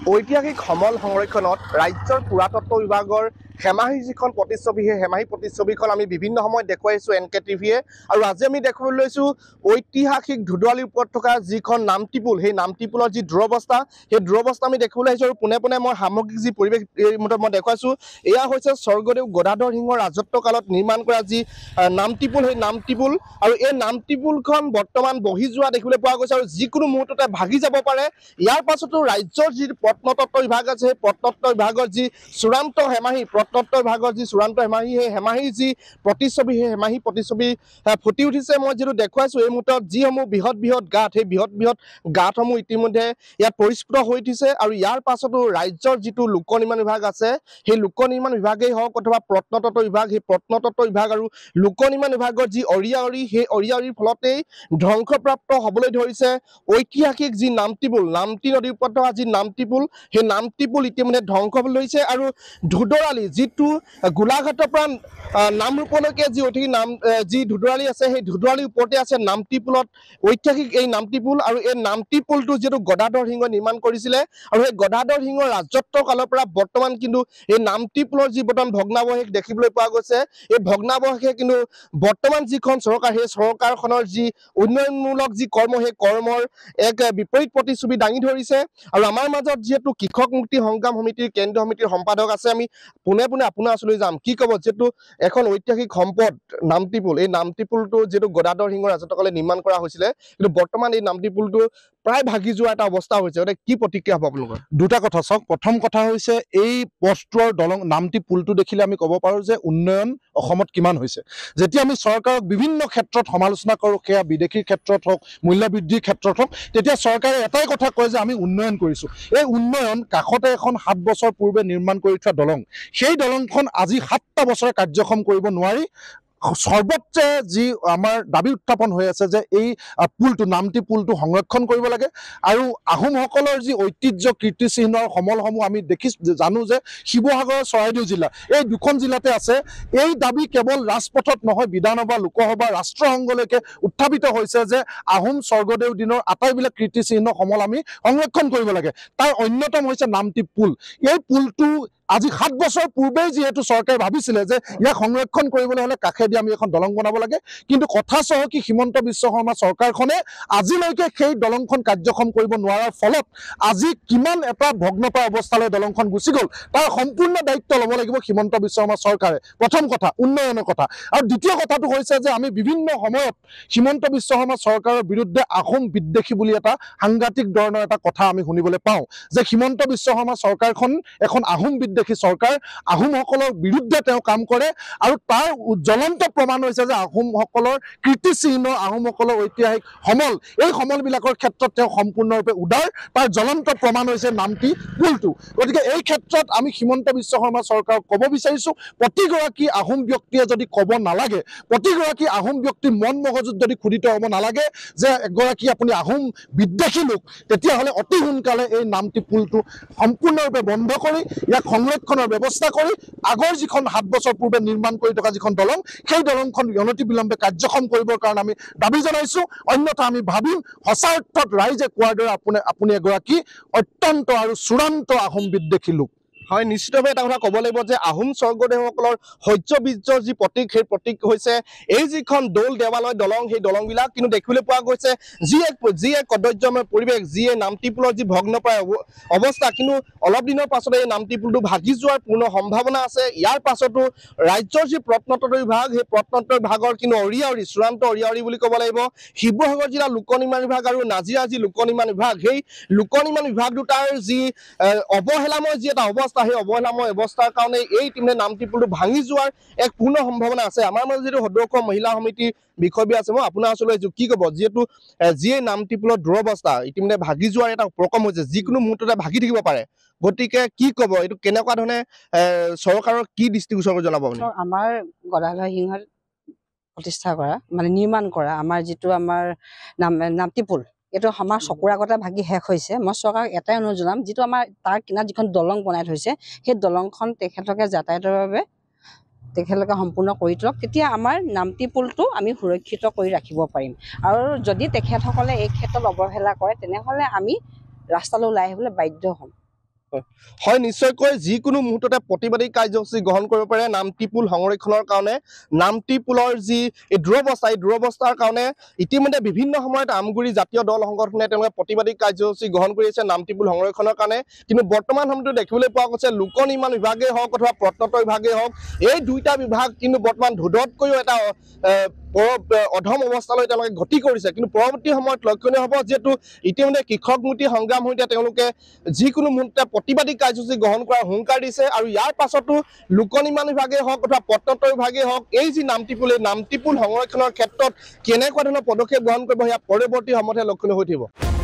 ঐতিহাসিক সমল সংৰক্ষণত ৰাজ্যৰ পুৰাতত্ব বিভাগৰ হেমাহী যিখন প্ৰতিচ্ছবি সেই হেমাহী প্ৰতিচ্ছবিখন আমি বিভিন্ন সময়ত দেখুৱাইছোঁ NK TVয়ে আৰু আজি আমি দেখাবলৈ লৈছোঁ ঐতিহাসিক ধুধুৱালীৰ ওপৰত থকা যিখন নামটিপুল সেই নামটিপুলৰ যি দুৰৱস্থা সেই দুৰৱস্থা আমি দেখিবলৈ আহিছোঁ আৰু পোনে পোনে মই সামগ্ৰিক যি পৰিৱেশ এই মুহূৰ্তত মই দেখুৱাইছোঁ এয়া হৈছে স্বৰ্গদেউ গদাধৰ সিংহৰ ৰাজত্ব কালত নিৰ্মাণ কৰা যি নামটিপুল সেই নামটিপুল আৰু এই নামটিপুলখন বৰ্তমান বহি যোৱা দেখিবলৈ পোৱা গৈছে আৰু যিকোনো মুহূৰ্ততে ভাগি যাব পাৰে ইয়াৰ পাছতো ৰাজ্যৰ যি প্ৰত্নতত্ত্ব বিভাগ আছে সেই প্ৰত্নতত্ত্ব বিভাগৰ যি চূড়ান্ত হেমাহী প্ৰত্নতত্ত্ব বিভাগৰ যি চূড়ান্ত হেমাহী সেই হেমাহীৰ যি প্ৰতিচ্ছবি সেই হেমাহী প্ৰতিচ্ছবি ফুটি উঠিছে মই যিটো দেখুৱাইছোঁ এই মুহূৰ্তত যিসমূহ বৃহৎ বৃহৎ গাঁত সেই বৃহৎ বৃহৎ গাঁতসমূহ ইতিমধ্যে ইয়াত পৰিস্ফুট হৈ উঠিছে আৰু ইয়াৰ পাছতো ৰাজ্যৰ যিটো লোক নিৰ্মাণ বিভাগ আছে সেই লোক নিৰ্মাণ বিভাগেই হওক অথবা প্ৰত্নতত্ত্ব বিভাগ সেই প্ৰত্নতত্ত্ব বিভাগ আৰু লোক নিৰ্মাণ বিভাগৰ যি অৰিয়া সেই অৰিয়াৰিৰ ফলতেই ধ্বংসপ্ৰাপ্ত হ'বলৈ ধৰিছে ঐতিহাসিক যি নামটিপুল নামটি নদীৰ ওপৰত থকা যি নামটিপুল সেই নামটিপুল ইতিমধ্যে ধ্বংস হ'বলৈ ধৰিছে আৰু ধুধৰালী যিটো গোলাঘাটৰ পৰা নামৰূপলৈকে যি ঐতিহাসিক নাম যি ধুধৰালী আছে সেই ধুধৰালীৰ ওপৰতে আছে নামটিপুলত ঐতিহাসিক এই নামটিপুল আৰু এই নামটিপুলটো যিটো গদাধৰ সিংহই নিৰ্মাণ কৰিছিলে আৰু সেই গদাধৰ সিংহৰ ৰাজত্ব কালৰ পৰা বৰ্তমান কিন্তু এই নামটিপুলৰ যি বৰ্তমান ভগ্নাৱশেষ দেখিবলৈ পোৱা গৈছে এই ভগ্নাৱশেষে কিন্তু বৰ্তমান যিখন চৰকাৰ সেই চৰকাৰখনৰ যি উন্নয়নমূলক যি কৰ্ম সেই কৰ্মৰ এক বিপৰীত প্ৰতিচ্ছবি দাঙি ধৰিছে আৰু আমাৰ মাজত যিহেতু কৃষক মুক্তি সংগ্ৰাম সমিতিৰ কেন্দ্ৰীয় সমিতিৰ সম্পাদক আছে আমি পোনে পোনে আপোনাৰ ওচৰলৈ যাম কি ক'ব যিহেতু এখন ঐতিহাসিক সম্পদ নামটিপুল এই নামটিপুলটো যিহেতু গদাধৰ সিংহৰ ৰাজত্বকালে নিৰ্মাণ কৰা হৈছিলে কিন্তু বৰ্তমান এই নামটিপুলটো প্ৰায় ভাগি যোৱা এটা অৱস্থা হৈছে গতিকে কি প্ৰতিক্ৰিয়া হ'ব আপোনালোকৰ দুটা কথা চাওক প্ৰথম কথা হৈছে এই পথটোৰ দলং নামটি পুলটো দেখিলে আমি ক'ব পাৰোঁ যে উন্নয়ন অসমত কিমান হৈছে যেতিয়া আমি চৰকাৰক বিভিন্ন ক্ষেত্ৰত সমালোচনা কৰোঁ সেয়া বিদেশীৰ ক্ষেত্ৰত হওক মূল্য বৃদ্ধিৰ ক্ষেত্ৰত হওক তেতিয়া চৰকাৰে এটাই কথা কয় যে আমি উন্নয়ন কৰিছোঁ এই উন্নয়ন কাষতে এখন 7 বছৰ পূৰ্বে নিৰ্মাণ কৰি থোৱা দলং সেই দলংখন আজি 7টা বছৰে কাৰ্যক্ষম কৰিব নোৱাৰি সৰ্বত্ৰে যি আমাৰ দাবী উত্থাপন হৈ আছে যে এই পুলটো নামটি পুলটো সংৰক্ষণ কৰিব লাগে আৰু আহোমসকলৰ যি ঐতিহ্য কীৰ্তিচিহ্নৰ সমলসমূহ আমি জানো যে শিৱসাগৰ চৰাইদেউ জিলা এই দুখন জিলাতে আছে এই দাবী কেৱল ৰাজপথত নহয় বিধানসভা লোকসভা ৰাষ্ট্ৰসংঘলৈকে উত্থাপিত হৈছে যে আহোম স্বৰ্গদেউ দিনৰ আটাইবিলাক কীৰ্তিচিহ্ন সমল আমি সংৰক্ষণ কৰিব লাগে তাৰ অন্যতম হৈছে নামটি পুল এই পুলটো আজি 7 বছৰ পূৰ্বেই যিহেতু চৰকাৰে ভাবিছিলে যে ইয়াক সংৰক্ষণ কৰিবলৈ হ'লে কাষেদি আমি এখন দলং বনাব লাগে কিন্তু কথা চহকী হিমন্ত বিশ্ব শৰ্মা চৰকাৰখনে আজিলৈকে সেই দলংখন কাৰ্যক্ষম কৰিব নোৱাৰাৰ ফলত আজি কিমান এটা ভগ্নপ্ৰায় অৱস্থালৈ দলংখন গুচি গ'ল তাৰ সম্পূৰ্ণ দায়িত্ব ল'ব লাগিব হিমন্ত বিশ্ব শৰ্মা চৰকাৰে প্ৰথম কথা উন্নয়নৰ কথা আৰু দ্বিতীয় কথাটো হৈছে যে আমি বিভিন্ন সময়ত হিমন্ত বিশ্ব শৰ্মা চৰকাৰৰ বিৰুদ্ধে আহোম বিদ্বেষী বুলি এটা সাংঘাতিক ধৰণৰ এটা কথা আমি শুনিবলৈ পাওঁ যে হিমন্ত বিশ্ব শৰ্মা চৰকাৰখন এখন আহোম বিদ্বেষী চৰকাৰ আহোমসকলৰ বিৰুদ্ধে তেওঁ কাম কৰে আৰু তাৰ জ্বলন্ত প্ৰমাণ হৈছে যে আহোমসকলৰ কীৰ্তিচিহ্ন আহোমসকলৰ ঐতিহাসিক সমল এই সমলবিলাকৰ ক্ষেত্ৰত তেওঁ সম্পূৰ্ণৰূপে উদাৰ তাৰ জ্বলন্ত প্ৰমাণ হৈছে নামটি পুলটো গতিকে এই ক্ষেত্ৰত আমি হিমন্ত বিশ্ব শৰ্মা চৰকাৰক ক'ব বিচাৰিছোঁ প্ৰতিগৰাকী আহোম ব্যক্তিয়ে যদি ক'ব নালাগে প্ৰতিগৰাকী আহোম ব্যক্তিৰ মন মগজুত যদি খুদিত হ'ব নালাগে যে এগৰাকী আপুনি আহোম বিদ্বেষী লোক তেতিয়াহ'লে অতি সোনকালে এই নামটি পুলটো সম্পূৰ্ণৰূপে বন্ধ কৰি ইয়াক সংৰক্ষণৰ ব্যৱস্থা কৰি আগৰ যিখন 7 বছৰ পূৰ্বে নিৰ্মাণ কৰি থকা যিখন দলং সেই দলংখন অনতি বিলম্বে কাৰ্যক্ষম কৰিবৰ কাৰণে আমি দাবী জনাইছোঁ অন্যথা আমি ভাবিম সঁচা অৰ্থত ৰাইজে কোৱাৰ দৰে আপুনি এগৰাকী অত্যন্ত আৰু চূড়ান্ত আহোম বিদ্বেষী লোক হয় নিশ্চিতভাৱে এটা কথা ক'ব লাগিব যে আহোম স্বৰ্গদেউসকলৰ শৌৰ্য বীৰ্যৰ যি প্ৰতীক সেই প্ৰতীক হৈছে এই যিখন দৌল দেৱালয় দলং সেই দলংবিলাক কিন্তু দেখিবলৈ পোৱা গৈছে যি এক কদৰ্যময় পৰিৱেশ যি এই নামটিপুলৰ যি ভগ্নপ্ৰায় অৱস্থা কিন্তু অলপ দিনৰ পাছতে এই নামটিপুলটো ভাগি যোৱাৰ পূৰ্ণ সম্ভাৱনা আছে ইয়াৰ পাছতো ৰাজ্যৰ যি প্ৰত্নতত্ত্ব বিভাগ সেই প্ৰত্নতত্ত্ব বিভাগৰ কিন্তু অৰিয়াৱৰি চূড়ান্ত অৰিয়াৱৰি বুলি ক'ব লাগিব শিৱসাগৰ জিলা লোক নিৰ্মাণ বিভাগ আৰু নাজিৰা যি লোক নিৰ্মাণ বিভাগ সেই লোক নিৰ্মাণ বিভাগ দুটাৰ যি অৱহেলাময় যি এটা অৱস্থা সেই অৱহেলাময় অৱস্থাৰ কাৰণে এই ইতিমধ্যে নামটিপুলটো ভাঙি যোৱাৰ এক পূৰ্ণ সম্ভাৱনা আছে আমাৰ মাজত যিটো সদস্য মহিলা সমিতিৰ বিষয়ববীয়া আছে মই আপোনাৰ ওচৰলৈ আহিছোঁ কি ক'ব যিহেতু যিয়ে নামটিপুলৰ দুৰৱস্থা ইতিমধ্যে ভাগি যোৱাৰ এটা উপক্ৰম হৈছে যিকোনো মুহূৰ্ততে ভাগি থাকিব পাৰে গতিকে কি ক'ব এইটো কেনেকুৱা ধৰণে চৰকাৰৰ কি দৃষ্টিগোচৰ জনাব আমাৰ গদাধৰ সিংহই প্ৰতিষ্ঠা কৰা মানে নিৰ্মাণ কৰা আমাৰ যিটো আমাৰ নামটিপুল এইটো আমাৰ চকুৰ আগতে ভাগি শেষ হৈছে মই চৰকাৰক এটাই অনুৰোধ জনাম যিটো আমাৰ তাৰ কিনাৰত যিখন দলং বনাই থৈছে সেই দলংখন তেখেতলোকে যাতায়াতৰ বাবে তেখেতলোকে সম্পূৰ্ণ কৰি তোলক তেতিয়া আমাৰ নামটিপুলটো আমি সুৰক্ষিত কৰি ৰাখিব পাৰিম আৰু যদি তেখেতসকলে এই ক্ষেত্ৰত অৱহেলা কৰে তেনেহ'লে আমি ৰাস্তালৈ ওলাই আহিবলৈ বাধ্য হ'ম হয় নিশ্চয়কৈ যিকোনো মুহূৰ্ততে প্ৰতিবাদী কাৰ্যসূচী গ্ৰহণ কৰিব পাৰে নামটি পুল সংৰক্ষণৰ কাৰণে নামটি পুলৰ যি এই দুৰৱস্থাৰ কাৰণে ইতিমধ্যে বিভিন্ন সময়ত আমগুৰি জাতীয় দল সংগঠনে তেওঁলোকে প্ৰতিবাদী কাৰ্যসূচী গ্ৰহণ কৰি আছে নামটি পুল সংৰক্ষণৰ কাৰণে কিন্তু বৰ্তমান সময়তো দেখিবলৈ পোৱা গৈছে লোক নিৰ্মাণ বিভাগেই হওক অথবা প্ৰত্নতত্ত্ব বিভাগেই হওক এই দুইটা বিভাগ কিন্তু বৰ্তমান ধোধতকৈও এটা অধম অৱস্থালৈ তেওঁলোকে গতি কৰিছে কিন্তু পৰৱৰ্তী সময়ত লক্ষণীয় হ'ব যিহেতু ইতিমধ্যে কৃষক মুক্তি সংগ্ৰাম সমিতিয়ে তেওঁলোকে যিকোনো মুহূৰ্ততে প্ৰতিবাদী কাৰ্যসূচী গ্ৰহণ কৰাৰ হুংকাৰ দিছে আৰু ইয়াৰ পাছতো লোক নিৰ্মাণ বিভাগেই হওক অথবা প্ৰত্নতত্ত্ব বিভাগেই হওক এই যি নামটি পুল এই নামটি পুল সংৰক্ষণৰ ক্ষেত্ৰত কেনেকুৱা ধৰণৰ পদক্ষেপ গ্ৰহণ কৰিব সেয়া পৰৱৰ্তী সময়তহে লক্ষণীয় হৈ থাকিব।